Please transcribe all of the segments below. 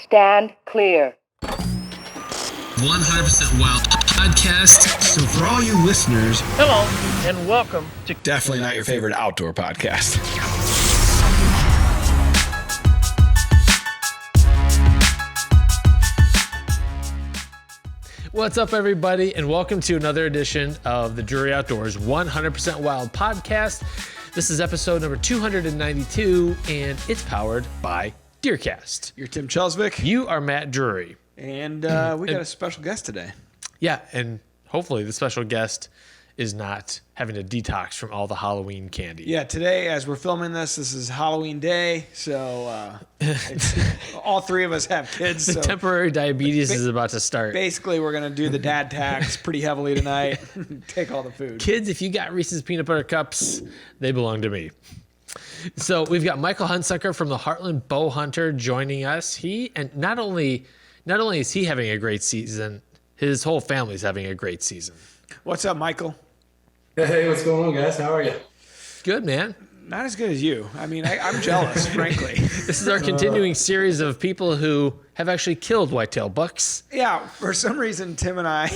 Stand clear. 100% Wild podcast. So for all you listeners, hello and welcome to definitely not your favorite outdoor podcast. What's up, everybody, and welcome to another edition of the Drury Outdoors 100% Wild podcast. This is episode number 292, and it's powered by DeerCast. You're Tim Chelsvik. You are Matt Drury. And we got a special guest today. Yeah, and hopefully the special guest is not having to detox from all the Halloween candy. Yeah, today, as we're filming this is Halloween day, so all three of us have kids. The so temporary diabetes is about to start. Basically, we're going to do the dad tax pretty heavily tonight. Take all the food. Kids, if you got Reese's Peanut Butter Cups, they belong to me. So we've got Michael Hunsucker from the Heartland Bowhunter joining us. Not only is he having a great season, his whole family's having a great season. What's up, Michael? Hey, what's going on, guys? How are you? Good, man. Not as good as you. I mean, I'm jealous, frankly. This is our continuing series of people who have actually killed whitetail bucks. Yeah, for some reason, Tim and I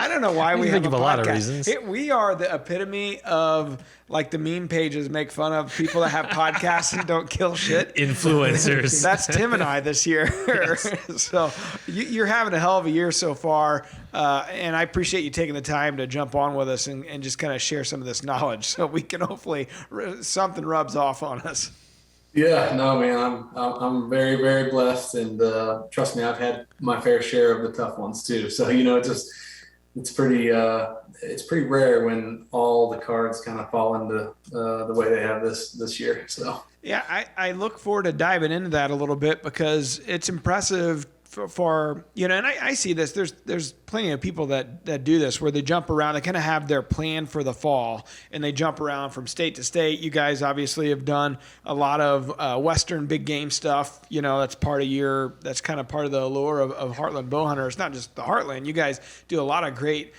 don't know why we have think of a lot of reasons. We are the epitome of, like, the meme pages make fun of people that have podcasts and don't kill shit. Influencers. That's Tim and I this year. Yes. So you're having a hell of a year so far, and I appreciate you taking the time to jump on with us and just kind of share some of this knowledge so we can hopefully something rubs off on us. Yeah, no, man, I'm very, very blessed, and trust me, I've had my fair share of the tough ones too. So it's pretty rare when all the cards kind of fall into the way they have this year. So yeah, I look forward to diving into that a little bit because it's impressive for and I see this. There's plenty of people that do this where they jump around. They kind of have their plan for the fall and they jump around from state to state. You guys obviously have done a lot of Western big game stuff. That's that's kind of part of the allure of Heartland Bowhunter. It's not just the Heartland. You guys do a lot of great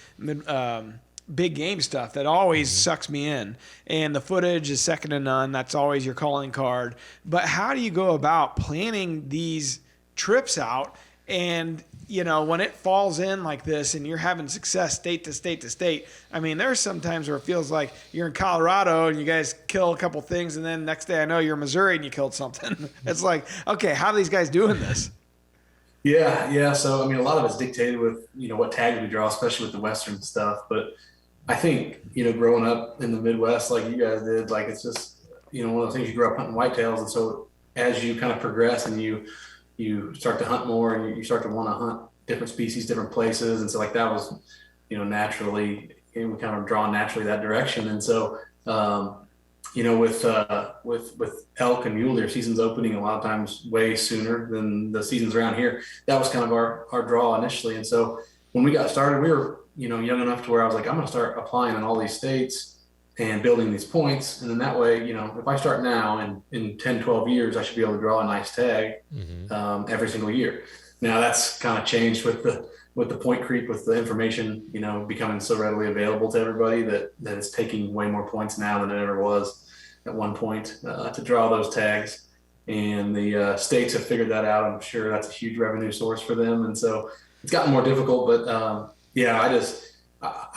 big game stuff that always sucks me in, and the footage is second to none. That's always your calling card. But how do you go about planning these trips out? And when it falls in like this and you're having success state to state to state, I mean, there's some times where it feels like you're in Colorado and you guys kill a couple things, and then next day I know you're in Missouri and you killed something. It's like, okay, how are these guys doing this? Yeah. So I mean, a lot of it's dictated with what tags we draw, especially with the Western stuff. But I think growing up in the Midwest like you guys did, like it's just one of those things. You grew up hunting whitetails, and so as you kind of progress and you start to hunt more and you start to want to hunt different species, different places. And so like that was, naturally, we kind of drawn naturally that direction. And so, with elk and mule deer seasons opening a lot of times way sooner than the seasons around here, that was kind of our draw initially. And so when we got started, we were, young enough to where I was like, I'm going to start applying in all these states and building these points. And then that way, if I start now in 10, 12 years, I should be able to draw a nice tag every single year. Now that's kind of changed with the point creep, with the information, becoming so readily available to everybody that it's taking way more points now than it ever was at one point to draw those tags. And the states have figured that out. I'm sure that's a huge revenue source for them. And so it's gotten more difficult, but I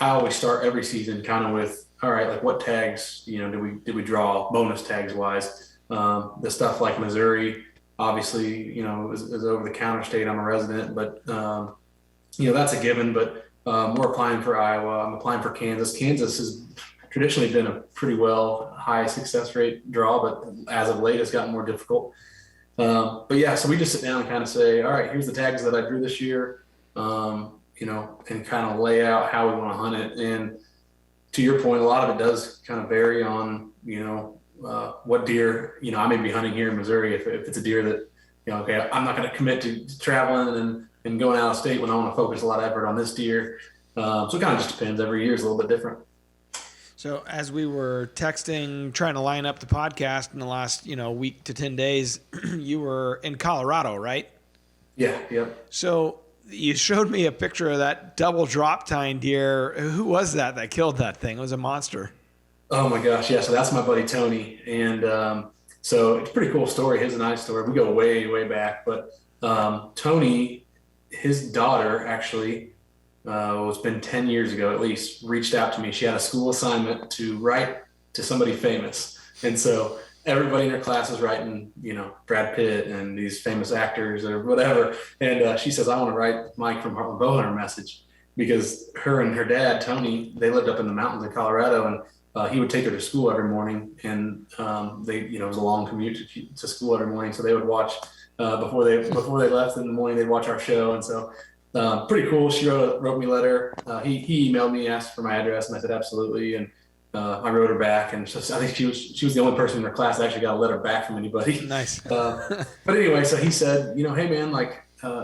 always start every season kind of with, all right, like what tags, did we draw bonus tags wise? The stuff like Missouri, obviously, is over the counter state. I'm a resident, but that's a given. But we're applying for Iowa. I'm applying for Kansas. Kansas has traditionally been a pretty high success rate draw, but as of late, it's gotten more difficult. So we just sit down and kind of say, all right, here's the tags that I drew this year, and kind of lay out how we want to hunt it. And to your point, a lot of it does kind of vary on, what deer, I may be hunting here in Missouri if it's a deer that, okay, I'm not going to commit to traveling and going out of state when I want to focus a lot of effort on this deer. So it kind of just depends. Every year is a little bit different. So as we were texting, trying to line up the podcast in the last, week to 10 days, you were in Colorado, right? Yeah. Yep. So you showed me a picture of that double drop tine deer. Who was that killed that thing? It was a monster. Oh my gosh. Yeah. So that's my buddy, Tony. And so it's a pretty cool story. His and I's story. We go way, way back, but Tony, his daughter actually, it's been 10 years ago at least, reached out to me. She had a school assignment to write to somebody famous. And so everybody in her class was writing, Brad Pitt and these famous actors or whatever. And she says, I want to write Mike from Heartland Bowhunter a message, because her and her dad, Tony, they lived up in the mountains in Colorado, and he would take her to school every morning. And it was a long commute to school every morning. So they would watch before they left in the morning, they'd watch our show. And so pretty cool. She wrote me a letter. He emailed me, asked for my address, and I said, absolutely. And I wrote her back, and I think she was the only person in her class that actually got a letter back from anybody. Nice. But anyway, so he said, hey man,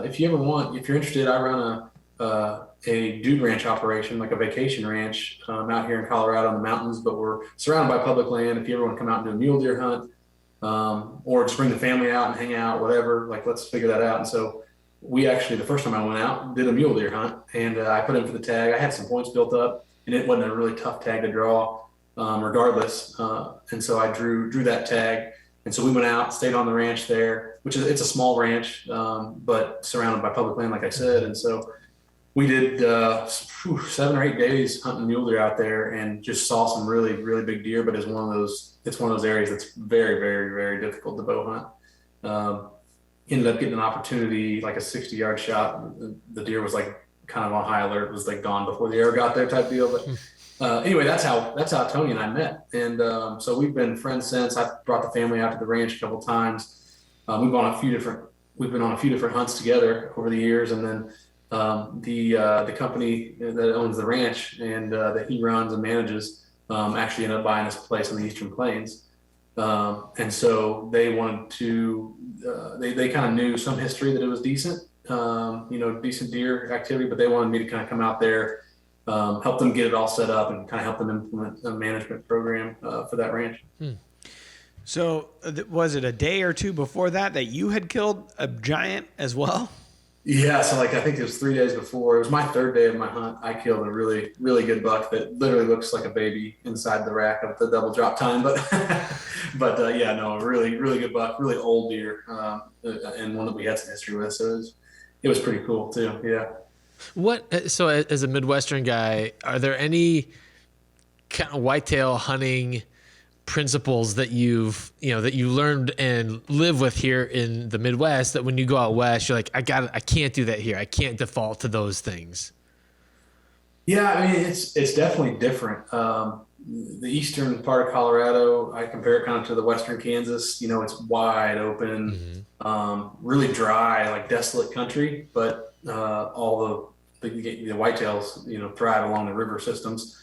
if you ever want, if you're interested, I run a dude ranch operation, like a vacation ranch out here in Colorado in the mountains, but we're surrounded by public land. If you ever want to come out and do a mule deer hunt, or just bring the family out and hang out, whatever, let's figure that out. And so we actually, the first time I went out, did a mule deer hunt, and I put in for the tag. I had some points built up, and it wasn't a really tough tag to draw, regardless. And so I drew that tag. And so we went out, stayed on the ranch there, it's a small ranch, but surrounded by public land, like I said. And so we did 7 or 8 days hunting mule deer out there, and just saw some really, really big deer. But it's one of those areas that's very, very, very difficult to bow hunt. Ended up getting an opportunity, like a 60-yard shot. The deer was kind of on high alert, was gone before the arrow got there type deal. But anyway, that's how Tony and I met. And so we've been friends since. I brought the family out to the ranch a couple times. We've been on a few different hunts together over the years. And then the company that owns the ranch and that he runs and manages actually ended up buying this place in the Eastern Plains. And so they wanted to, they kind of knew some history that it was decent, decent deer activity, but they wanted me to kind of come out there, help them get it all set up, and kind of help them implement a management program for that ranch. So was it a day or two before that you had killed a giant as well? Yeah, so I think it was 3 days before. It was my third day of my hunt. I killed a really, really good buck that literally looks like a baby inside the rack of the double drop tine. But a really, really good buck, really old deer, and one that we had some history with. So it was pretty cool too. Yeah. So as a Midwestern guy, are there any kind of whitetail hunting principles that you learned and live with here in the Midwest, that when you go out west, you're like, I can't do that here. I can't default to those things? Yeah, I mean, it's definitely different. The eastern part of Colorado, I compare it kind of to the western Kansas. It's wide open, really dry, desolate country, but all the whitetails, thrive along the river systems.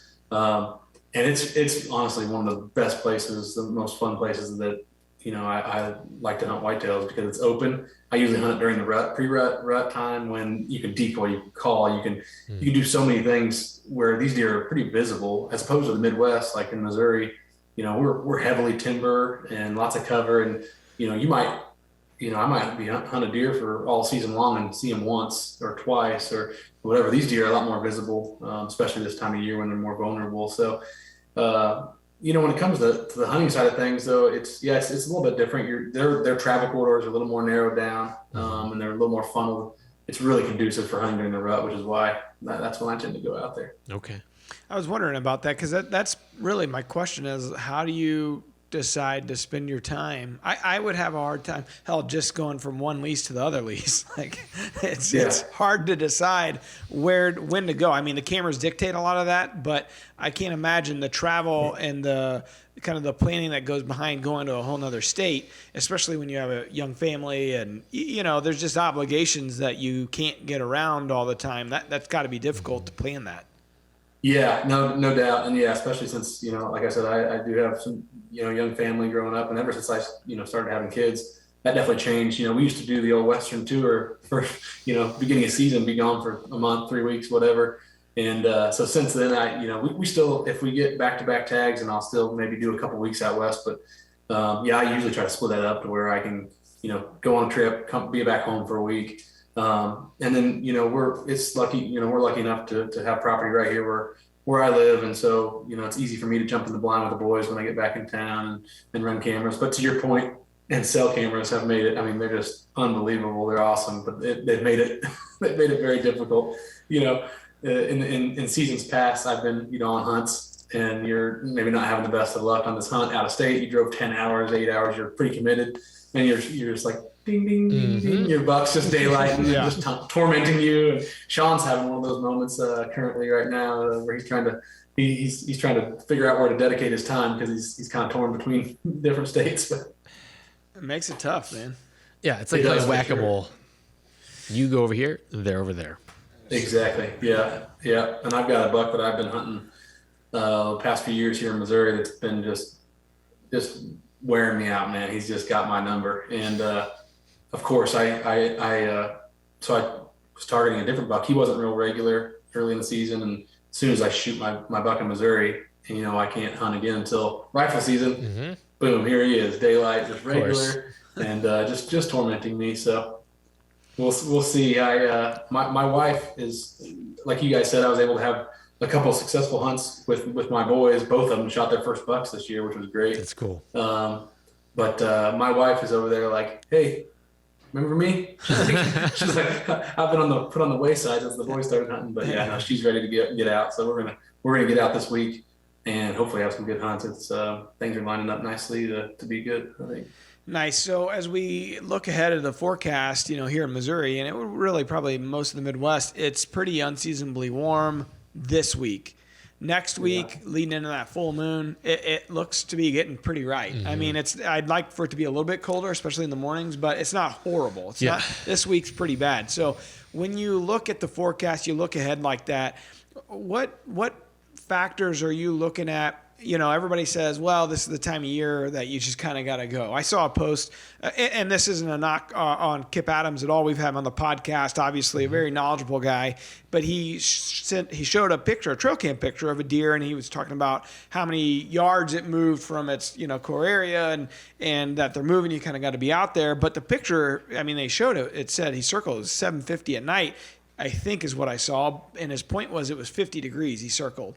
And it's honestly one of the best places, the most fun places that, I like to hunt whitetails, because it's open. I usually hunt it during the pre-rut time, when you can decoy, you can call, you can do so many things, where these deer are pretty visible, as opposed to the Midwest, like in Missouri. We're heavily timber and lots of cover, and I might be hunt a deer for all season long and see them once or twice or whatever. These deer are a lot more visible, especially this time of year when they're more vulnerable. So, when it comes to the hunting side of things, though, it's a little bit different. Their travel corridors are a little more narrowed down, and they're a little more funneled. It's really conducive for hunting during the rut, which is why that's when I tend to go out there. Okay. I was wondering about that, because that's really my question is, how do you decide to spend your time? I would have a hard time, just going from one lease to the other lease. It's hard to decide when to go. I mean, the cameras dictate a lot of that, but I can't imagine the travel and the kind of the planning that goes behind going to a whole nother state, especially when you have a young family and there's just obligations that you can't get around all the time. That's got to be difficult to plan that. Yeah, no doubt. And especially since, like I said, I do have some, young family growing up, and ever since I, started having kids, that definitely changed. We used to do the old Western tour for, beginning of season, be gone for a month, 3 weeks, whatever. And so since then, we still, if we get back-to-back tags, and I'll still maybe do a couple weeks out west, but I usually try to split that up to where I can, go on a trip, be back home for a week. And then, we're lucky enough to have property right here where I live. And so, it's easy for me to jump in the blind with the boys when I get back in town and run cameras. But to your point, and cell cameras have made it. I mean, they're just unbelievable. They're awesome, but they've made it they've made it very difficult. You know, in seasons past, I've been on hunts, and you're maybe not having the best of luck on this hunt out of state. You drove 10 hours, 8 hours. You're pretty committed, and you're just like ding ding ding ding. Your buck's just daylighting and just tormenting you. And Sean's having one of those moments currently right now where he's trying to. He's trying to figure out where to dedicate his time because he's kind of torn between different states. But it makes it tough, man. Yeah, it's like playing whack-a-mole. Sure. You go over here, they're over there. Exactly. Yeah. And I've got a buck that I've been hunting the past few years here in Missouri that's been just wearing me out, man. He's just got my number. And of course, I was targeting a different buck. He wasn't real regular early in the season, and as soon as I shoot my buck in Missouri, and, I can't hunt again until rifle season. Mm-hmm. Boom, here he is, daylight, just regular, and just tormenting me. So we'll see. My wife is, like you guys said, I was able to have a couple of successful hunts with my boys. Both of them shot their first bucks this year, which was great. That's cool. But my wife is over there like, hey, remember me? She's like, I've been put on the wayside since the boys started hunting, but yeah, no, she's ready to get out. So we're gonna get out this week and hopefully have some good hunts. It's things are lining up nicely to be good, I think. Nice. So as we look ahead of the forecast, here in Missouri, and it would really probably most of the Midwest, it's pretty unseasonably warm this week. Next week, leading into that full moon, it looks to be getting pretty right. Mm-hmm. I mean, I'd like for it to be a little bit colder, especially in the mornings, but it's not horrible. It's not. This week's pretty bad. So when you look at the forecast, you look ahead like that. What factors are you looking at? Everybody says, well, this is the time of year that you just kind of got to go. I saw a post, and this isn't a knock on Kip Adams at all. We've had him on the podcast, obviously a very knowledgeable guy, but he showed a trail cam picture of a deer, and he was talking about how many yards it moved from its, core area and that they're moving. You kind of got to be out there. But the picture, they showed it. It said he circled it was 7:50 at night, I think is what I saw. And his point was it was 50 degrees he circled.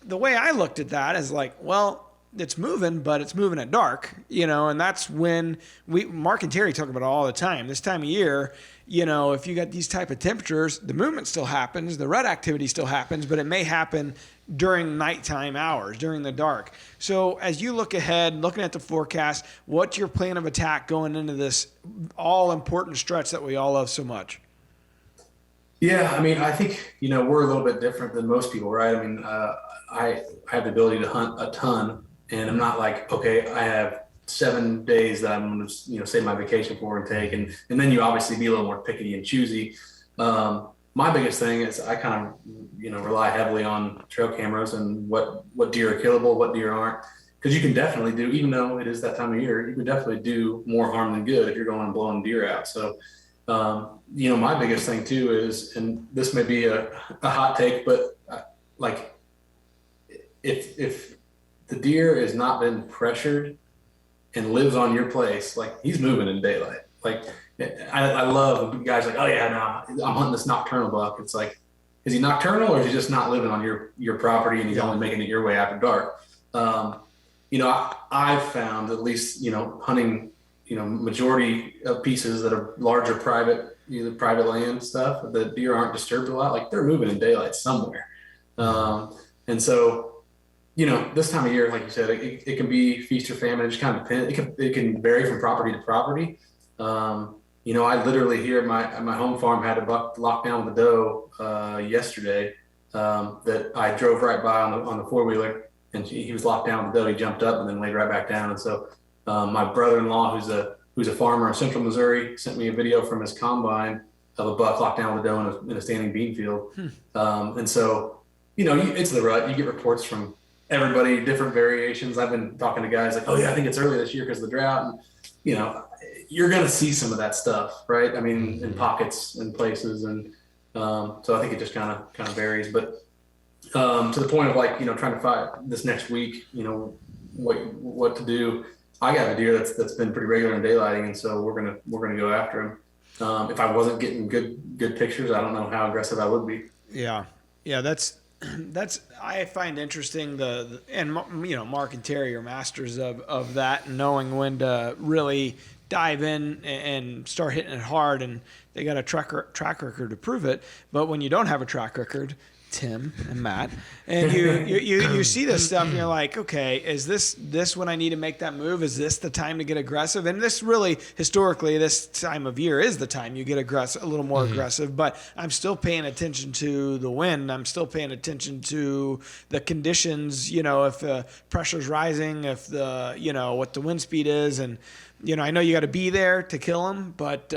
The way I looked at that is like, well, it's moving, but it's moving at dark, and that's when Mark and Terry talk about it all the time. This time of year, if you got these type of temperatures, the movement still happens, the rut activity still happens, but it may happen during nighttime hours, during the dark. So as you look ahead, looking at the forecast, what's your plan of attack going into this all important stretch that we all love so much? Yeah, I think, we're a little bit different than most people, right? I have the ability to hunt a ton, and I'm not like, okay, I have 7 days that I'm going to, save my vacation for and take. And then you obviously be a little more picky and choosy. My biggest thing is I kind of, rely heavily on trail cameras and what deer are killable, what deer aren't. Because you can definitely do, even though it is that time of year, you can definitely do more harm than good if you're going and blowing deer out. So, my biggest thing too is, and this may be a hot take, but if the deer has not been pressured and lives on your place, like he's moving in daylight. Like I love when guys like, oh yeah, no, I'm hunting this nocturnal buck. It's like, is he nocturnal or is he just not living on your property and he's only making it your way after dark? I've found at least, hunting, majority of pieces that are larger private land stuff, the deer aren't disturbed a lot. Like they're moving in daylight somewhere. And so, this time of year, like you said, it can be feast or famine. It just kind of depends. It can vary from property to property. I literally here at my home farm had a buck locked down with a doe yesterday that I drove right by on the 4-wheeler, and he was locked down with the doe. He jumped up and then laid right back down. And so my brother-in-law, who's a farmer in Central Missouri, sent me a video from his combine of a buck locked down with a doe in a standing bean field. And so, it's the rut. You get reports from everybody, different variations. I've been talking to guys like, oh yeah, I think it's early this year because of the drought. And, you're going to see some of that stuff, right? In pockets and places. And so I think it just kind of varies. But to the point of like, trying to find this next week, what to do. I got a deer that's been pretty regular in daylighting. And so we're going to go after him. If I wasn't getting good pictures, I don't know how aggressive I would be. Yeah. Yeah. I find interesting and Mark and Terry are masters of that, and knowing when to really dive in and start hitting it hard, and they got a track record to prove it. But when you don't have a track record, Tim and Matt, and you see this stuff and you're like, okay, is this when I need to make that move? Is this the time to get aggressive? And this really, historically, this time of year is the time you get aggressive, a little more aggressive, but I'm still paying attention to the wind. I'm still paying attention to the conditions, if the pressure's rising, if what the wind speed is. And, I know you got to be there to kill them, but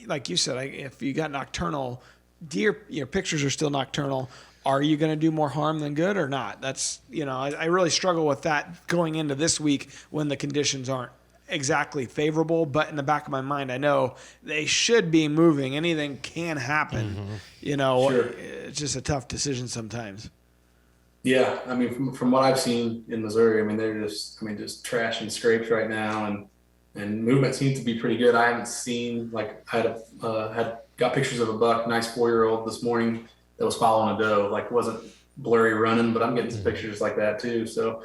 like you said, if you got nocturnal deer, pictures are still nocturnal. Are you going to do more harm than good or not? That's, I really struggle with that going into this week when the conditions aren't exactly favorable. But in the back of my mind, I know they should be moving. Anything can happen. Sure. It's just a tough decision sometimes. Yeah. I mean, from what I've seen in Missouri, I mean, they're just trashing scrapes right now, and movement seems to be pretty good. I haven't seen, I got pictures of a buck, nice 4-year-old this morning that was following a doe. It wasn't blurry running, but I'm getting some pictures like that too. So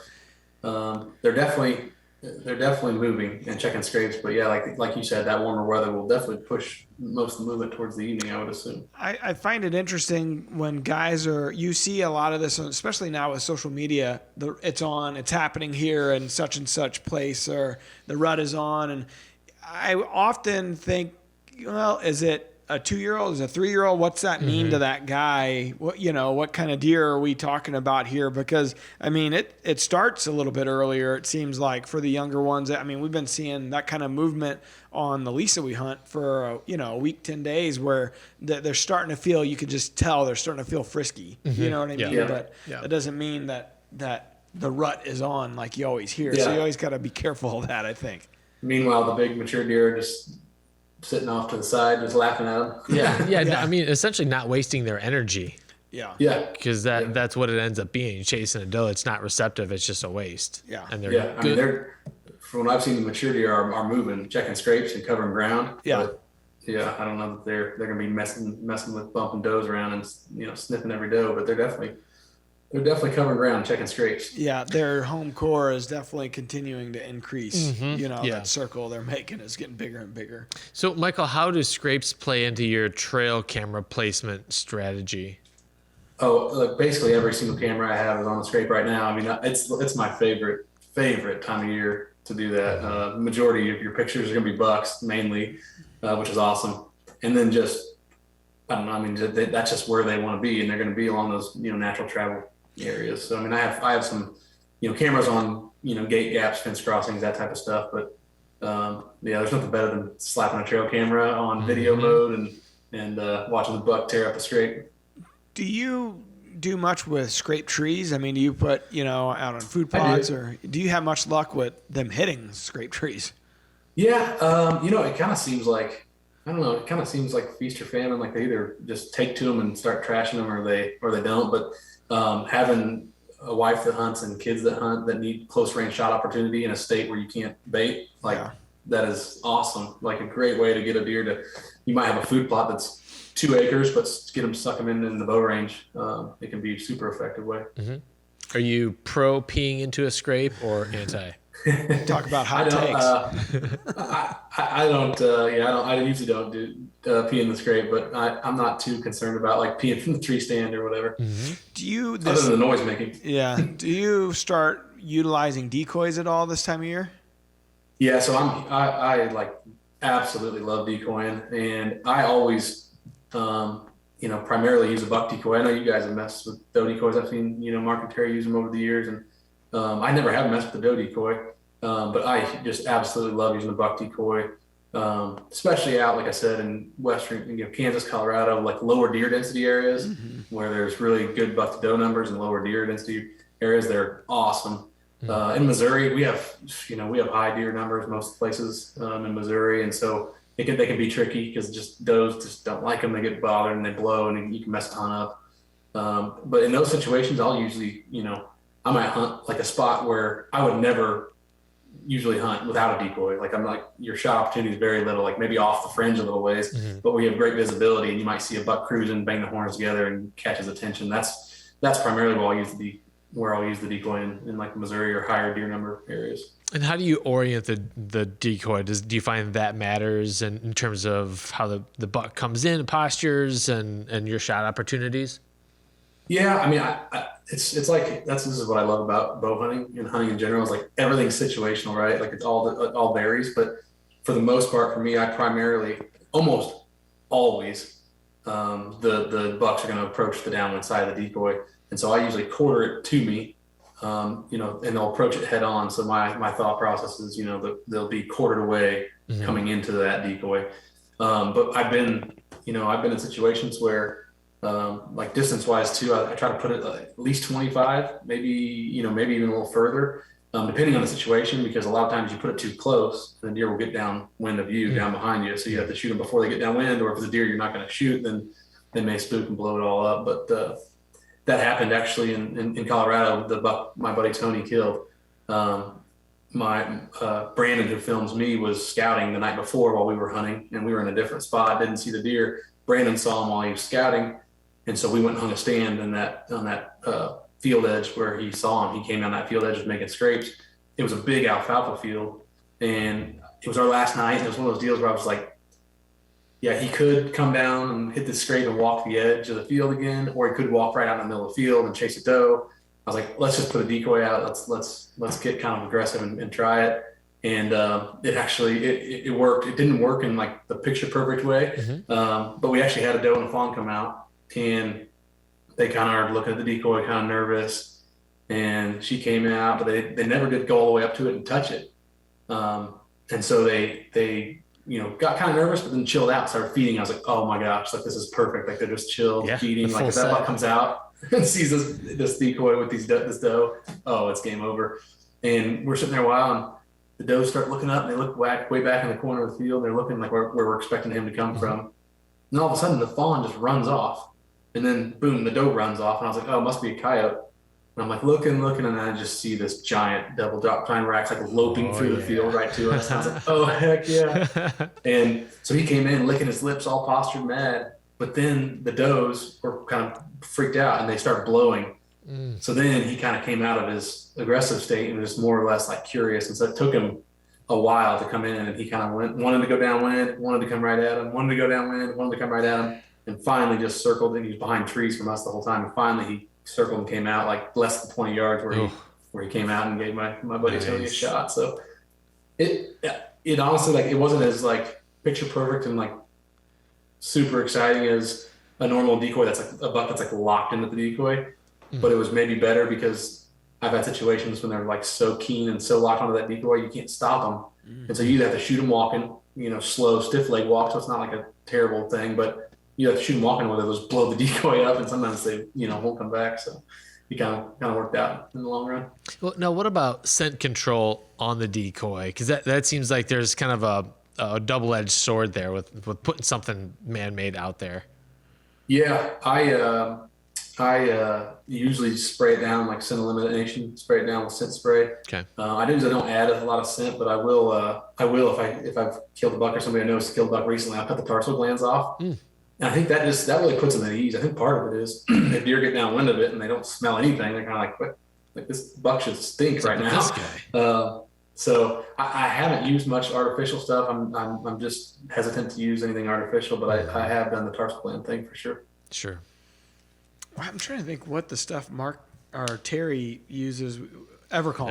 they're definitely moving and checking scrapes. But yeah, like you said, that warmer weather will definitely push most of the movement towards the evening, I would assume. I find it interesting when guys you see a lot of this, especially now with social media, it's happening here in such and such place, or the rut is on. And I often think, well, is it a 2-year-old? Is a 3-year-old? What's that mean to that guy? What kind of deer are we talking about here? Because I mean, it starts a little bit earlier. It seems like for the younger ones. I mean, we've been seeing that kind of movement on the lease that we hunt for a week, 10 days, where they're starting to feel. You could just tell they're starting to feel frisky. You know what I mean? Yeah. But that doesn't mean that the rut is on like you always hear. Yeah. So you always got to be careful of that, I think. Meanwhile, the big mature deer are just sitting off to the side, just laughing at them. Yeah. I mean, essentially not wasting their energy. Yeah. Because that's what it ends up being. Chasing a doe, it's not receptive. It's just a waste. Yeah. And they're Yeah. I good. mean, from what I've seen, the mature deer are moving, checking scrapes and covering ground. Yeah. But, yeah. I don't know that they're going to be messing with bumping does around and, sniffing every doe, but they're definitely covering ground, checking scrapes. Yeah, their home core is definitely continuing to increase. That circle they're making is getting bigger and bigger. So, Michael, how do scrapes play into your trail camera placement strategy? Oh, basically every single camera I have is on the scrape right now. I mean, it's my favorite time of year to do that. Majority of your pictures are going to be bucks mainly, which is awesome. And then I don't know. I mean, that's just where they want to be, and they're going to be along those natural travel areas. So I mean, I have some cameras on gate gaps, fence crossings, that type of stuff. But there's nothing better than slapping a trail camera on video mode and watching the buck tear up the scrape. Do you do much with scrape trees? I mean, do you put out on food plots, or do you have much luck with them hitting scrape trees? Yeah, it kind of seems like, I don't know, it kind of seems like feast or famine. Like they either just take to them and start trashing them, or they don't. But having a wife that hunts and kids that hunt that need close range shot opportunity in a state where you can't bait, that is awesome. Like a great way to get a deer you might have a food plot that's 2 acres, but suck them in the bow range. It can be a super effective way. Are you pro peeing into a scrape or anti? Talk about hot takes. I don't. I usually don't do pee in the scrape, but I'm not too concerned about like peeing from the tree stand or whatever. Do you? Other than the noise making. Yeah. Do you start utilizing decoys at all this time of year? Yeah. So I like absolutely love decoying, and I always primarily use a buck decoy. I know you guys have messed with doe decoys. I've seen Mark and Terry use them over the years, and I never have messed with the doe decoy. But I just absolutely love using the buck decoy, especially out, like I said, in western, Kansas, Colorado, like lower deer density areas where there's really good buck to doe numbers, and lower deer density areas. They're awesome. In Missouri, we have high deer numbers most places in Missouri, and so they can be tricky because does just don't like them. They get bothered and they blow, and you can mess a ton up. But in those situations, I'll usually, I might hunt like a spot where I would never usually hunt without a decoy. Like your shot opportunity is very little, like maybe off the fringe a little ways, but we have great visibility, and you might see a buck cruising, bang the horns together, and catch his attention. That's that's primarily where I'll use the decoy in like Missouri or higher deer number areas. And how do you orient the decoy? Do you find that matters in terms of how the buck comes in, postures, and your shot opportunities? Yeah, I mean, it's like this is what I love about bow hunting and hunting in general is like everything's situational, right? Like it all varies, but for the most part, for me, I primarily almost always the bucks are going to approach the downwind side of the decoy, and so I usually quarter it to me, and they'll approach it head on. So my thought process is, they'll be quartered away coming into that decoy. But I've been in situations where like distance wise too, I try to put it at least 25, maybe even a little further, depending on the situation, because a lot of times you put it too close, the deer will get downwind of you, down behind you. So you have to shoot them before they get downwind, or if it's a deer you're not going to shoot, then they may spook and blow it all up. But that happened actually in Colorado. The buck my buddy Tony killed. Brandon, who films me, was scouting the night before while we were hunting, and we were in a different spot, didn't see the deer. Brandon saw him while he was scouting. And so we went and hung a stand on that field edge where he saw him. He came down that field edge, was making scrapes. It was a big alfalfa field, and it was our last night. And it was one of those deals where I was like, yeah, he could come down and hit the scrape and walk the edge of the field again, or he could walk right out in the middle of the field and chase a doe. I was like, let's just put a decoy out. Let's get kind of aggressive and try it. And it actually it worked. It didn't work in like the picture perfect way, but we actually had a doe and a fawn come out. And they kind of are looking at the decoy, kind of nervous. And she came out, but they never did go all the way up to it and touch it. And so they got kind of nervous, but then chilled out, started feeding. I was like, oh my gosh, like this is perfect. Like they're just chilled, feeding. Like if that buck comes out and sees this decoy with this doe, oh, it's game over. And we're sitting there a while, and the does start looking up, and they look way back in the corner of the field. They're looking like where we're expecting him to come from. And all of a sudden, the fawn just runs off. And then, boom, the doe runs off. And I was like, oh, it must be a coyote. And I'm like, looking, and then I just see this giant double drop tine racks like loping through the field right to us. And I was like, oh, heck yeah. And so he came in licking his lips, all postured mad. But then the does were kind of freaked out, and they started blowing. So then he kind of came out of his aggressive state and was more or less like curious. And so it took him a while to come in, and he kind of wanted to go downwind, wanted to come right at him, wanted to go downwind, wanted to come right at him. And finally just circled, and he was behind trees from us the whole time. And finally he circled and came out like less than 20 yards where he came out and gave my buddy Tony a shot. So it honestly, like, it wasn't as like picture perfect and like super exciting as a normal decoy that's like a buck that's like locked into the decoy, but it was maybe better because I've had situations when they're like so keen and so locked onto that decoy, you can't stop them. And so you either have to shoot them walking, slow, stiff leg walk. So it's not like a terrible thing, but you have to shoot them walking, where they'll just blow the decoy up, and sometimes they, won't come back. So it kind of worked out in the long run. Well, now what about scent control on the decoy? Because that seems like there's kind of a double-edged sword there with putting something man-made out there. Yeah, I usually spray it down like scent elimination, spray it down with scent spray. Okay. I don't add a lot of scent, but I will if I've killed a buck or somebody I know has killed a buck recently, I'll cut the tarsal glands off. And I think that really puts them at ease. I think part of it is if deer get downwind of it and they don't smell anything, they're kind of like, what? Like this buck should stink right now. This guy. So I haven't used much artificial stuff. I'm just hesitant to use anything artificial, but I have done the tarsal gland thing for sure. Sure. I'm trying to think what the stuff Mark or Terry uses. Evercalm.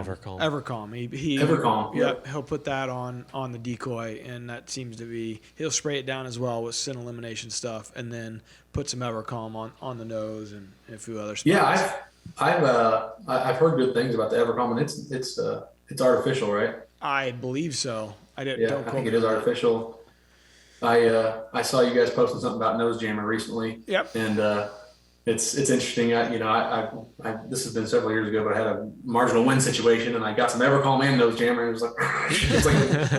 He Evercalm. Yep. He'll put that on the decoy, and that seems to be. He'll spray it down as well with scent elimination stuff, and then put some Evercalm on the nose and a few other spots. Yeah, I've heard good things about the Evercalm, and it's artificial, right? I believe so. I think it is artificial. I saw you guys posting something about nose jammer recently. Yep. And it's interesting. I this has been several years ago, but I had a marginal win situation, and I got some Evercalm and nose jammer, and it was like it's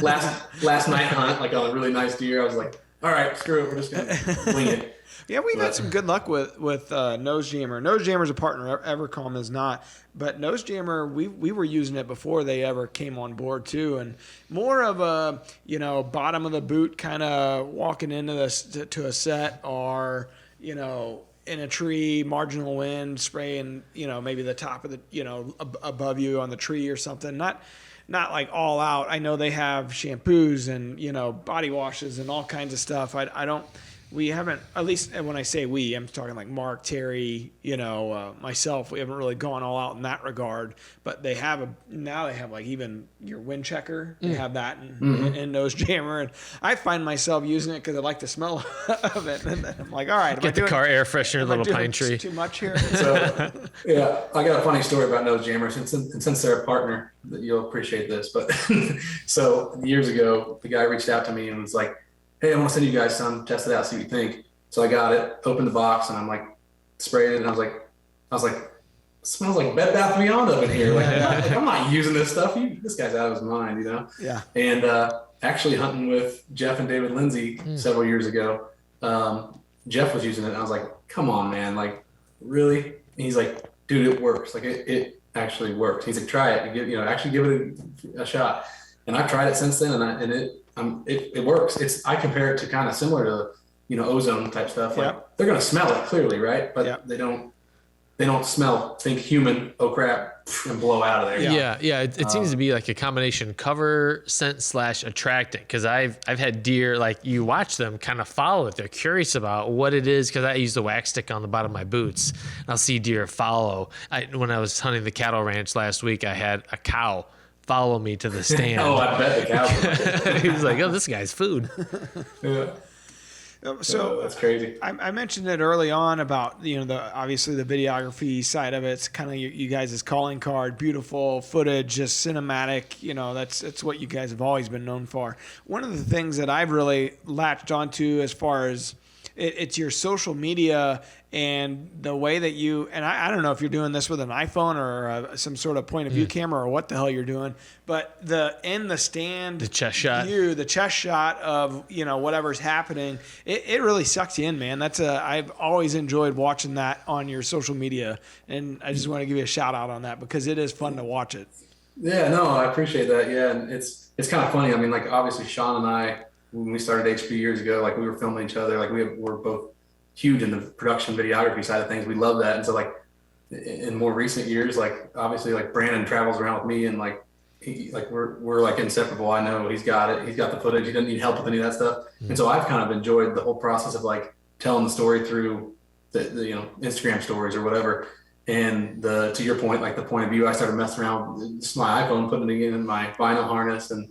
like last night hunt, like on a really nice deer. I was like, all right, screw it, we're just gonna wing it. Yeah, we've had some good luck with nose jammer. Nose jammer's a partner. Evercalm is not. But nose jammer, we were using it before they ever came on board too, and more of a bottom of the boot kind of walking into to a set, or in a tree, marginal wind, spraying, maybe the top of the, above you on the tree or something. Not like all out. I know they have shampoos and, body washes and all kinds of stuff. We haven't, at least when I say we, I'm talking like Mark, Terry, myself. We haven't really gone all out in that regard. But now they have like even your wind checker. They have that in nose jammer, and I find myself using it because I like the smell of it. And then I'm like, all right, Get the car air freshener, little pine tree. Too much here. So, yeah, I got a funny story about nose jammers, and since they're a partner, you'll appreciate this. But so years ago, the guy reached out to me and was like, hey, I want to send you guys some, test it out, see what you think. So I got it, opened the box, and I'm like, sprayed it, and I was like, it smells like Bed Bath & Beyond up in here. Like, I'm not using this stuff. This guy's out of his mind, Yeah. And actually hunting with Jeff and David Lindsay several years ago, Jeff was using it, and I was like, come on, man, like, really? And he's like, dude, it works. Like, it actually works. He's like, try it. Actually give it a shot. And I've tried it since then, and it works. I compare it to kind of similar to, ozone type stuff. Like they're going to smell it clearly, right? But they don't smell, think human, oh crap, and blow out of there. Yeah. It seems to be like a combination cover scent / attractant. Cause I've had deer, like you watch them kind of follow it. They're curious about what it is. Cause I use the wax stick on the bottom of my boots, and I'll see deer follow. When I was hunting the cattle ranch last week, I had a cow follow me to the stand. Oh, I bet the cow. He was like, oh, this guy's food. Yeah. So that's crazy. I mentioned it early on about obviously the videography side of it. It's kind of you guys' calling card, beautiful footage, just cinematic. That's what you guys have always been known for. One of the things that I've really latched onto as far as it's your social media and the way that and I don't know if you're doing this with an iPhone or some sort of point of view camera or what the hell you're doing, but in the stand, the chest shot of, whatever's happening, it really sucks you in, man. I've always enjoyed watching that on your social media. And I just want to give you a shout out on that because it is fun to watch it. Yeah, no, I appreciate that. Yeah. And it's kind of funny. I mean, like obviously Sean and I, when we started HP years ago, like we were filming each other, like we're both huge in the production videography side of things. We love that. And so like in more recent years, like obviously like Brandon travels around with me and like we're like inseparable. I know he's got it. He's got the footage. He doesn't need help with any of that stuff. And so I've kind of enjoyed the whole process of like telling the story through the Instagram stories or whatever. And to your point, like the point of view, I started messing around with just my iPhone, putting it in my vinyl harness and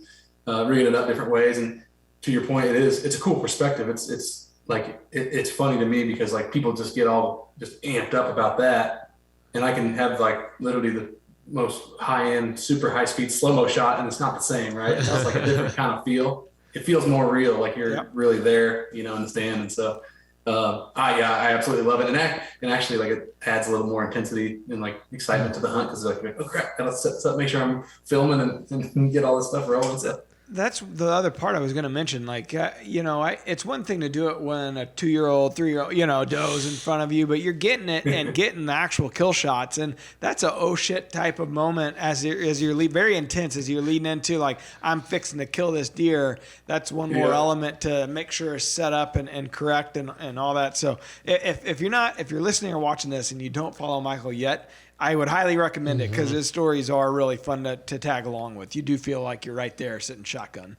rigging it up different ways. And to your point, it's a cool perspective. It's like, it's funny to me because like people just get all just amped up about that. And I can have like literally the most high-end, super high-speed slow-mo shot, and it's not the same, right? It has like a different kind of feel. It feels more real, like you're really there, in the stand. And so, I absolutely love it. And actually, like it adds a little more intensity and like excitement to the hunt because like, oh crap, gotta set up, make sure I'm filming and get all this stuff rolling. So. That's the other part I was going to mention. Like, it's one thing to do it when a 2-year-old, 3-year-old, does in front of you, but you're getting it and getting the actual kill shots. And that's a oh shit type of moment as you're very intense as you're leading into like, I'm fixing to kill this deer. That's one more element to make sure it's set up and correct and all that. So if you're listening or watching this and you don't follow Michael yet, I would highly recommend it because his stories are really fun to tag along with. You do feel like you're right there sitting shotgun.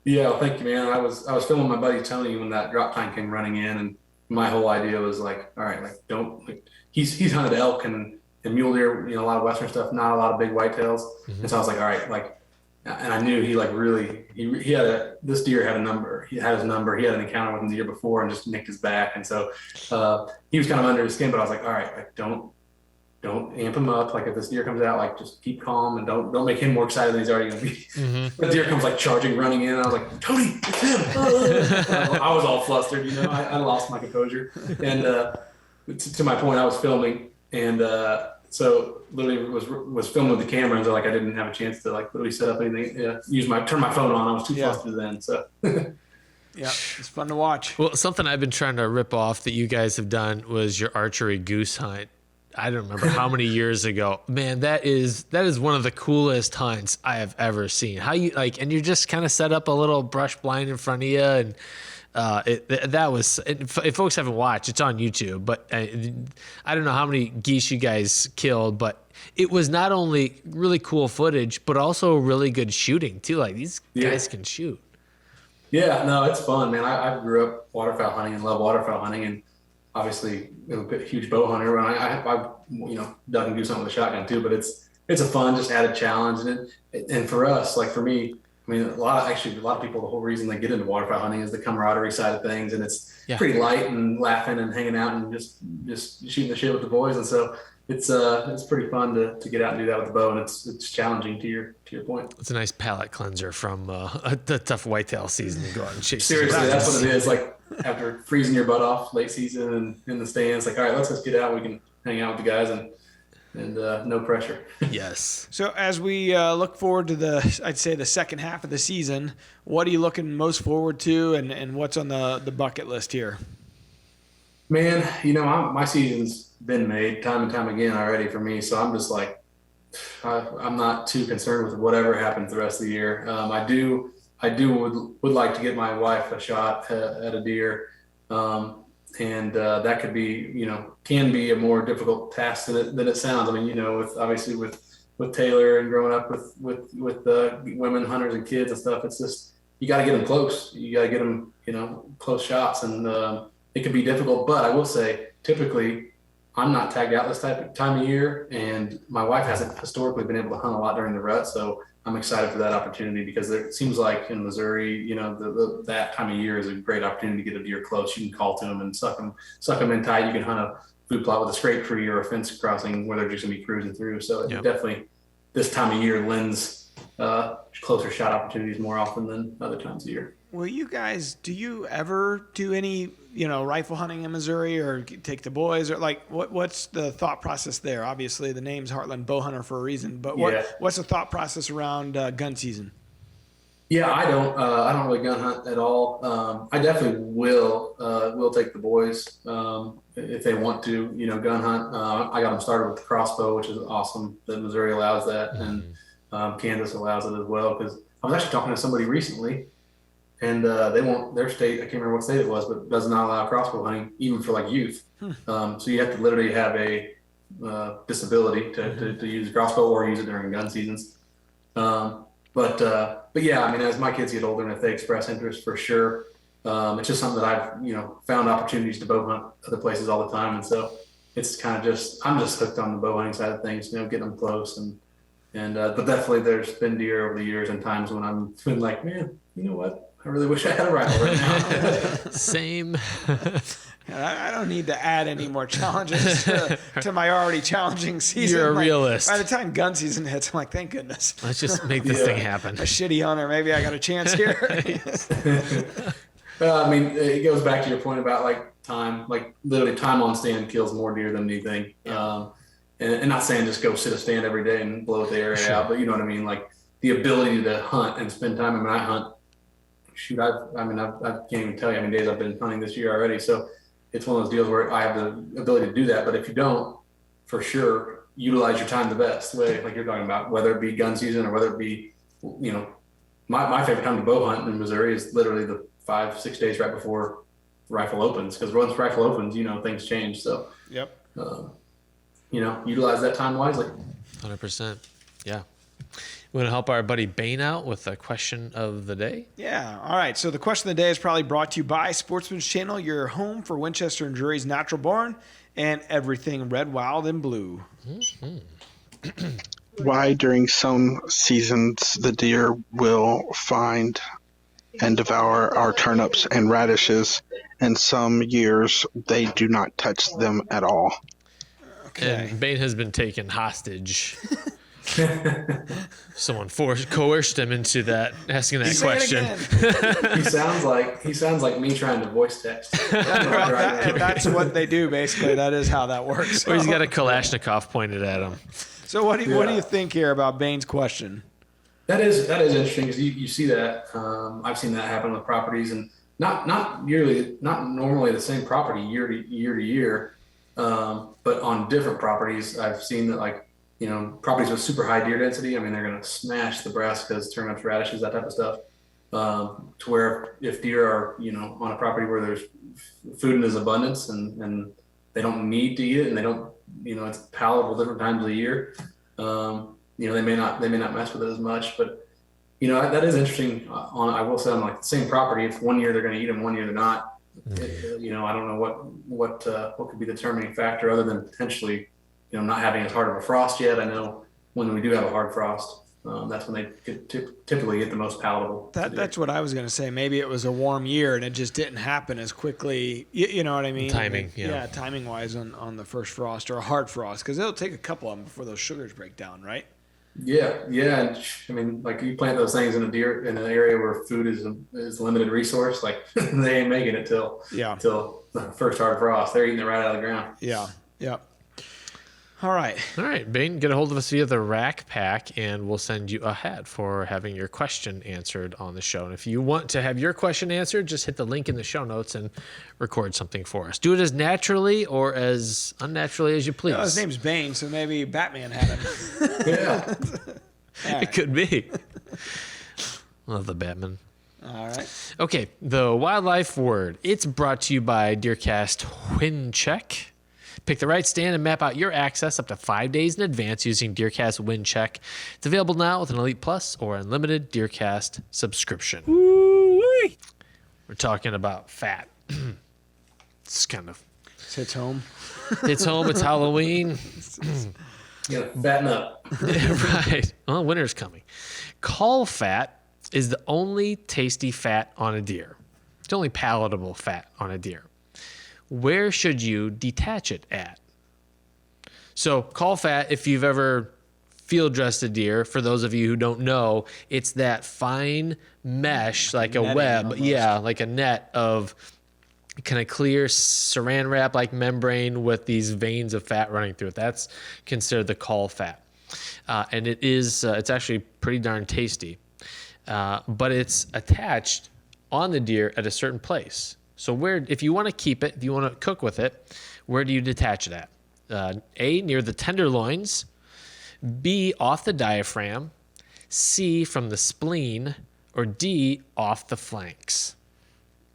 Yeah, well, thank you, man. I was filming my buddy Tony when that drop tine came running in, and my whole idea was like, all right, like he's hunted elk and mule deer, a lot of western stuff, not a lot of big whitetails, and so I was like, all right, like, and I knew he like really this deer had a number. He had his number. He had an encounter with him the year before and just nicked his back, and so he was kind of under his skin. But I was like, all right, like don't amp him up. Like if this deer comes out, like just keep calm and don't make him more excited than he's already going to be. The deer comes like charging, running in. I was like, Tony, it's him. I was all flustered, I lost my composure. And to my point, I was filming and so literally was filming with the camera. And so like I didn't have a chance to like literally set up anything. Turn my phone on. I was too flustered then. So. Yeah, it's fun to watch. Well, something I've been trying to rip off that you guys have done was your archery goose hunt. I don't remember how many years ago. Man, that is one of the coolest hunts I have ever seen. How you and you just kind of set up a little brush blind in front of you, and That was, if folks haven't watched, it's on YouTube, but I don't know how many geese you guys killed, but it was not only really cool footage, but also really good shooting too. Like these guys can shoot. Yeah, no, it's fun, man. I grew up waterfowl hunting and love waterfowl hunting, and obviously a huge bow hunter. And I duck and goose hunt with a shotgun too. But it's a fun, just added challenge, and for us, like for me, I mean, a lot of people, the whole reason they get into waterfowl hunting is the camaraderie side of things, and it's pretty light and laughing and hanging out and just shooting the shit with the boys, and so it's pretty fun to get out and do that with the bow, and it's challenging to your point. It's a nice palate cleanser from the tough whitetail season to go out and chase. Seriously, that's what it is. Like after freezing your butt off late season and in the stands, like all right, let's just get out. We can hang out with the guys and no pressure. Yes. So as we look forward to I'd say the second half of the season, what are you looking most forward to, and what's on the bucket list here? Man, my season's been made time and time again already for me, so I'm just like, I'm not too concerned with whatever happens the rest of the year. I would like to get my wife a shot at a deer. And that could be, can be a more difficult task than it sounds. I mean, with Taylor and growing up with women hunters and kids and stuff, it's just, you got to get them close. You got to get them, close shots, and it can be difficult. But I will say, typically, I'm not tagged out this time of year, and my wife hasn't historically been able to hunt a lot during the rut, so I'm excited for that opportunity, because it seems like in Missouri, that time of year is a great opportunity to get a deer close. You can call to them and suck them in tight. You can hunt a food plot with a scrape tree or a fence crossing where they're just gonna be cruising through. So definitely this time of year lends closer shot opportunities more often than other times of year. Well, you guys, do you ever do any, rifle hunting in Missouri, or take the boys, or like what's the thought process there? Obviously the name's Heartland Bowhunter for a reason, but what's the thought process around gun season? Yeah, I don't really gun hunt at all. I definitely will take the boys if they want to, gun hunt. I got them started with the crossbow, which is awesome that Missouri allows that, and Kansas allows it as well. Because I was actually talking to somebody recently, and their state, I can't remember what state it was, but does not allow crossbow hunting even for like youth. So you have to literally have a disability to use a crossbow or use it during gun seasons. But yeah, I mean, as my kids get older and if they express interest, for sure, it's just something that I've found opportunities to bow hunt other places all the time, and so it's kind of I'm just hooked on the bow hunting side of things, getting them close, and but definitely there's been deer over the years and times when I'm been like, man, you know what? I really wish I had a rifle right now. Same. I don't need to add any more challenges to my already challenging season. You're a realist. By the time gun season hits, I'm like, thank goodness. Let's just make this thing happen. A shitty hunter, maybe I got a chance here. I mean, it goes back to your point about like time, like literally time on stand kills more deer than anything. And not saying just go sit a stand every day and blow the area out, but you know what I mean? Like the ability to hunt and spend time in my hunt. Shoot, I can't even tell you how many days I've been hunting this year already. So it's one of those deals where I have the ability to do that. But if you don't, for sure, utilize your time the best way, like you're talking about, whether it be gun season or whether it be, my favorite time to bow hunt in Missouri is literally the 5-6 days right before rifle opens. Because once rifle opens, things change. So, utilize that time wisely. 100%. Yeah. We want to help our buddy Bane out with a question of the day? Yeah. All right. So the question of the day is probably brought to you by Sportsman's Channel, your home for Winchester and Drury's natural barn and everything red, wild, and blue. Why during some seasons the deer will find and devour our turnips and radishes, and some years they do not touch them at all? Okay. And Bane has been taken hostage. Someone coerced him into asking that question. He sounds like me trying to voice text. That's what they do, basically. That is how that works. Or he's got a Kalashnikov pointed at him. So what do you think here about Bane's question? That is interesting, because you see that. I've seen that happen with properties, and not normally the same property year to year, but on different properties. I've seen that, like, properties with super high deer density. I mean, they're going to smash the brassicas, turnips, radishes, that type of stuff. to where if deer are, on a property where there's food in his abundance and they don't need to eat it and they don't, it's palatable different times of the year, they may not mess with it as much. But, that is interesting. I will say on like the same property, if one year they're going to eat them, one year they're not, I don't know what could be the determining factor other than potentially, not having as hard of a frost yet. I know when we do have a hard frost, that's when they could typically get the most palatable. That's what I was going to say. Maybe it was a warm year and it just didn't happen as quickly. You know what I mean? Timing, yeah, timing wise on the first frost or a hard frost, because it'll take a couple of them before those sugars break down, right? Yeah. And I mean, like you plant those things in an area where food is a limited resource, like they ain't making it till the first hard frost. They're eating it right out of the ground. Yeah. All right, Bane, get a hold of us via the Rack Pack, and we'll send you a hat for having your question answered on the show. And if you want to have your question answered, just hit the link in the show notes and record something for us. Do it as naturally or as unnaturally as you please. His name's Bane, so maybe Batman had him. Yeah. Right. It could be. Love the Batman. All right. Okay, the wildlife word. It's brought to you by DeerCast Wind Check. Pick the right stand and map out your access up to 5 days in advance using DeerCast Wind Check. It's available now with an Elite Plus or unlimited DeerCast subscription. Woo-wee. We're talking about fat. It's kind of... It's home. It's home. It's Halloween. Yeah, fatten up. Right. Well, winter's coming. Caul fat is the only tasty fat on a deer. It's the only palatable fat on a deer. Where should you detach it at? So caul fat, if you've ever field dressed a deer, for those of you who don't know, it's that fine mesh, like a web, almost. Yeah, like a net of kind of clear saran wrap like membrane with these veins of fat running through it. That's considered the caul fat. And it's actually pretty darn tasty. But it's attached on the deer at a certain place. So if you want to keep it, if you want to cook with it, where do you detach it at? A, near the tenderloins. B, off the diaphragm. C, from the spleen. Or D, off the flanks.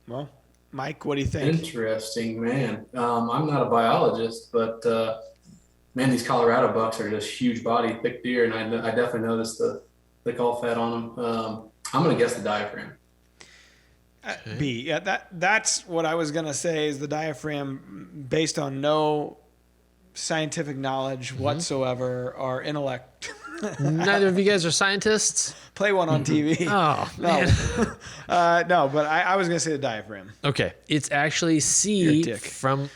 Well, Mike, what do you think? Interesting, man. I'm not a biologist, but man, these Colorado bucks are just huge body, thick deer, and I definitely noticed the caul fat on them. I'm going to guess the diaphragm. B. Yeah, that's what I was gonna say is the diaphragm, based on no scientific knowledge whatsoever or intellect. Neither of you guys are scientists. Play one on TV. Oh man. No, but I was gonna say the diaphragm. Okay, it's actually C from.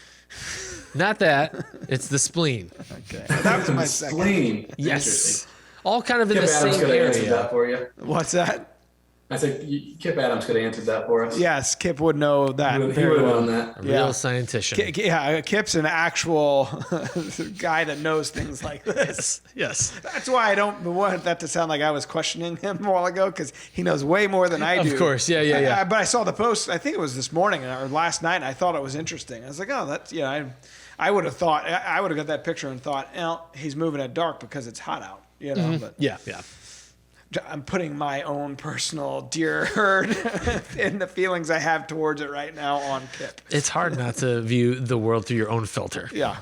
Not that. It's the spleen. Okay, that was my second. Spleen. Yes. All kind of in Kip the Adams same could have answered area. that for you. What's that? I said Kip Adams could have answered that for us. Yes, Kip would know that He very would have well. known that. A real scientician. Kip's an actual guy that knows things like this. Yes. That's why I don't want that to sound like I was questioning him a while ago, because he knows way more than I do. Of course, yeah. But I saw the post, I think it was this morning or last night, and I thought it was interesting. I was like, oh, that's, I would have thought, I would have got that picture and thought, he's moving at dark because it's hot out, But Yeah. I'm putting my own personal deer herd and the feelings I have towards it right now on Kip. It's hard not to view the world through your own filter. Yeah.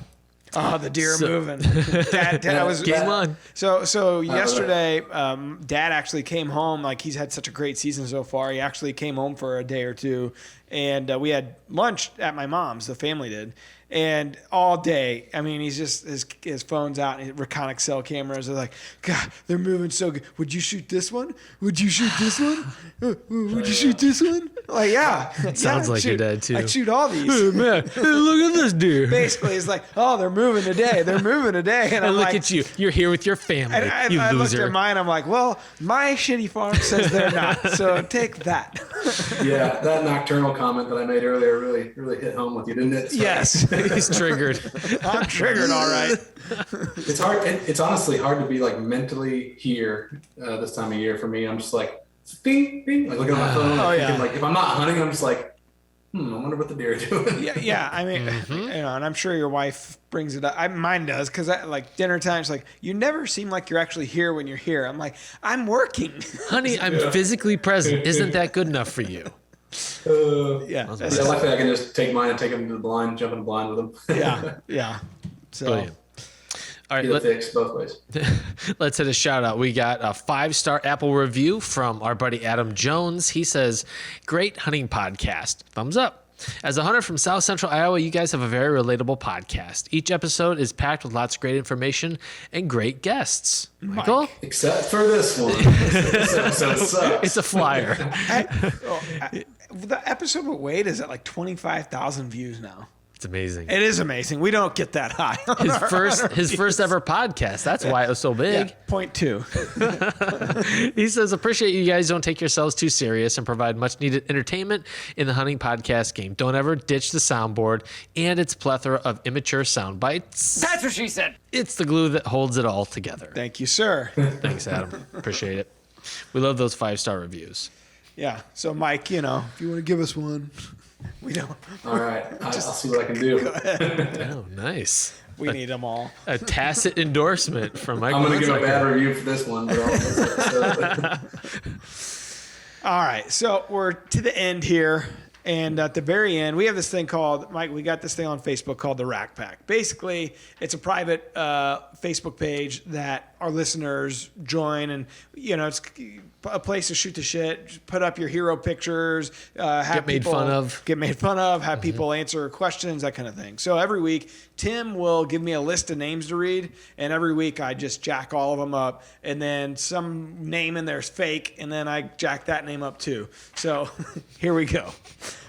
Oh, the deer are moving. Dad, I was Game on. So yesterday, Dad actually came home. Like, he's had such a great season so far. He actually came home for a day or two, and we had lunch at my mom's. The family did. And all day, I mean, he's just, his phone's out, and Reconic cell cameras are like, God, they're moving so good. Would you shoot this one? Would you shoot this one? Would you shoot this one? Like, yeah. Sounds like your dad, too. I'd shoot all these. Oh, man, look at this deer. Basically, it's like, oh, they're moving today. They're moving today. And I'm look like, at you. You're here with your family, you I looked loser. at mine. I'm like, well, my shitty farm says they're not. So take that. Yeah, that nocturnal comment that I made earlier really hit home with you, didn't it? So, Yes. He's triggered. I'm triggered, all right. It's hard. It's honestly hard to be like mentally here this time of year for me. I'm just like, bing, bing, like looking at my phone. Oh, yeah. Thinking, like, if I'm not hunting, I'm just like, I wonder what the deer are doing. Yeah. I mean, and I'm sure your wife brings it up. Mine does, because like dinner time, it's like, you never seem like you're actually here when you're here. I'm like, I'm working. Honey, I'm physically present. Isn't that good enough for you? Yeah. Luckily I can just take mine and take them to the blind, jump in the blind with them. Yeah. So. Brilliant. All right, Get it fixed both ways. let's hit a shout out. We got a 5-star Apple review from our buddy Adam Jones. He says, "Great hunting podcast. Thumbs up. As a hunter from South Central Iowa, you guys have a very relatable podcast. Each episode is packed with lots of great information and great guests." Michael? Except for this one. This episode sucks. It's a flyer. The episode with Wade is at like 25,000 views now. It's amazing. It is amazing. We don't get that high. His first ever podcast. That's why it was so big. Yeah, point 2. He says, "Appreciate you guys don't take yourselves too serious and provide much needed entertainment in the hunting podcast game. Don't ever ditch the soundboard and its plethora of immature sound bites. That's what she said. It's the glue that holds it all together." Thank you, sir. Thanks, Adam. Appreciate it. We love those 5-star reviews. Yeah. So, Mike, if you want to give us one, we don't. All right. I'll see what I can do. Oh, nice. We need them all. A tacit endorsement from Michael. I'm going to give a Hunsucker. bad review for this one. But All right. So we're to the end here. And at the very end, we have this thing called, Mike, we got this thing on Facebook called the Rack Pack. Basically, it's a private Facebook page that our listeners join. And, it's a place to shoot the shit, just put up your hero pictures, Get made fun of, have people answer questions, that kind of thing. So every week, Tim will give me a list of names to read. And every week, I just jack all of them up. And then some name in there is fake. And then I jack that name up too. So here we go.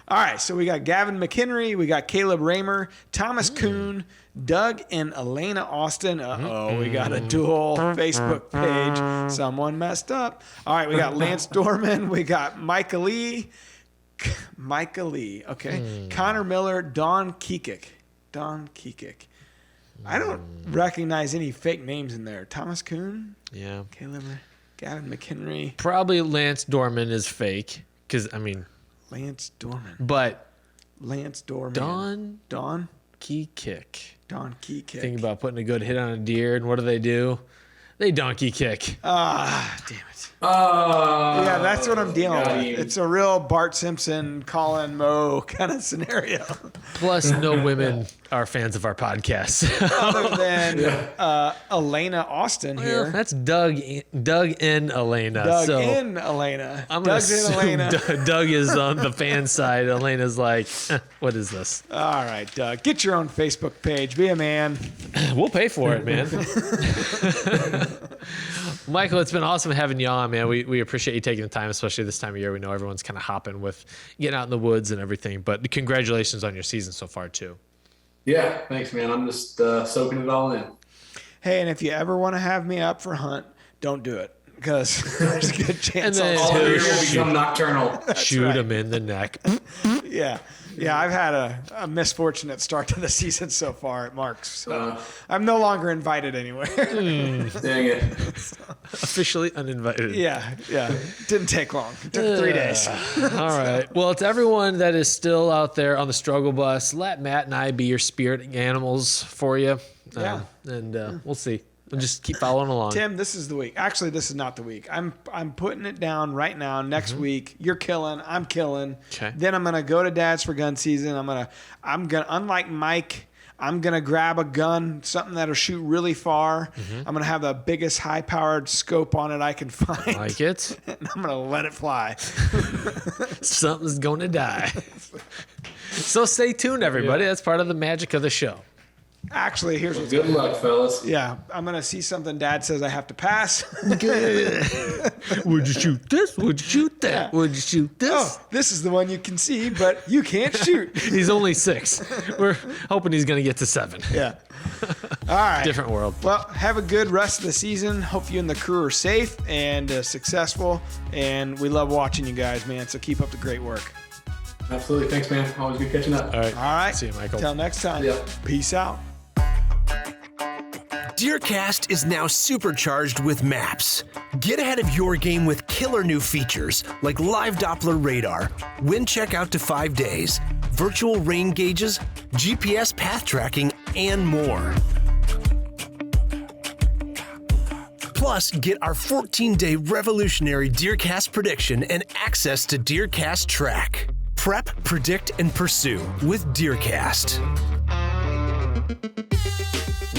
All right, so we got Gavin McHenry, we got Caleb Raymer, Thomas Kuhn, Doug and Elena Austin. We got a dual Facebook page. Someone messed up. All right, we got Lance Dorman, we got Micah Lee, okay. Connor Miller, Don Kekik. I don't recognize any fake names in there. Thomas Kuhn, Yeah. Caleb, Gavin McHenry, Probably Lance Dorman is fake. Because, Lance Dorman. but Lance Dorman. Don Key Kick. Don Key Kick. Think about putting a good hit on a deer, and what do? They donkey kick. Ah, damn it. Oh, Yeah, that's what I'm dealing got with. you. It's a real Bart Simpson, Colin Moe kind of scenario. Plus, no women are fans of our podcast. Other than Elena Austin Well, here. that's Doug and Elena. Doug so and Elena. I'm gonna Doug and assume Elena. Doug is on the fan side. Elena's like, what is this? All right, Doug. Get your own Facebook page. Be a man. We'll pay for it, man. Michael, it's been awesome having you on, man. We appreciate you taking the time, especially this time of year. We know everyone's kind of hopping with getting out in the woods and everything, but congratulations on your season so far, too. Yeah, thanks, man. I'm just soaking it all in. Hey, and if you ever want to have me up for hunt, don't do it. Because there's a good chance And then- I'll All screw deer your will shit. become nocturnal. Shoot right. him in the neck. Yeah, I've had a misfortunate start to the season so far at Mark's. So I'm no longer invited anywhere. Dang it. Officially uninvited. Yeah. Didn't take long. It took 3 days. All right. Well, to everyone that is still out there on the struggle bus, let Matt and I be your spirit animals for you. Yeah. And we'll see. We'll just keep following along. Tim, this is the week. Actually, this is not the week. I'm putting it down right now. Next week, you're killing. I'm killing. Okay. Then I'm gonna go to Dad's for gun season. I'm gonna unlike Mike. I'm gonna grab a gun, something that'll shoot really far. I'm gonna have the biggest high-powered scope on it I can find. Like it? And I'm gonna let it fly. Something's going to die. So stay tuned, everybody. That's part of the magic of the show. Actually, here's what's Good luck, fellas. Yeah, I'm gonna see something Dad says I have to pass. Would you shoot this? Would you shoot that? Yeah. Would you shoot this? Oh, this is the one you can see, but you can't shoot. He's only 6. We're hoping he's going to get to 7. Yeah. All right. Different world. Well, have a good rest of the season. Hope you and the crew are safe and successful. And we love watching you guys, man. So keep up the great work. Absolutely. Thanks, man. Always good catching up. All right. All right. See you, Michael. Till next time. Yeah. Peace out. DeerCast is now supercharged with maps. Get ahead of your game with killer new features like live Doppler radar, wind check out to 5 days, virtual rain gauges, GPS path tracking, and more. Plus, get our 14-day revolutionary DeerCast prediction and access to DeerCast Track. Prep, predict, and pursue with DeerCast.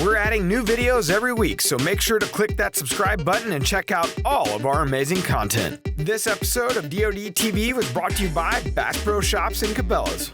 We're adding new videos every week, so make sure to click that subscribe button and check out all of our amazing content. This episode of DoD TV was brought to you by Bass Pro Shops and Cabela's.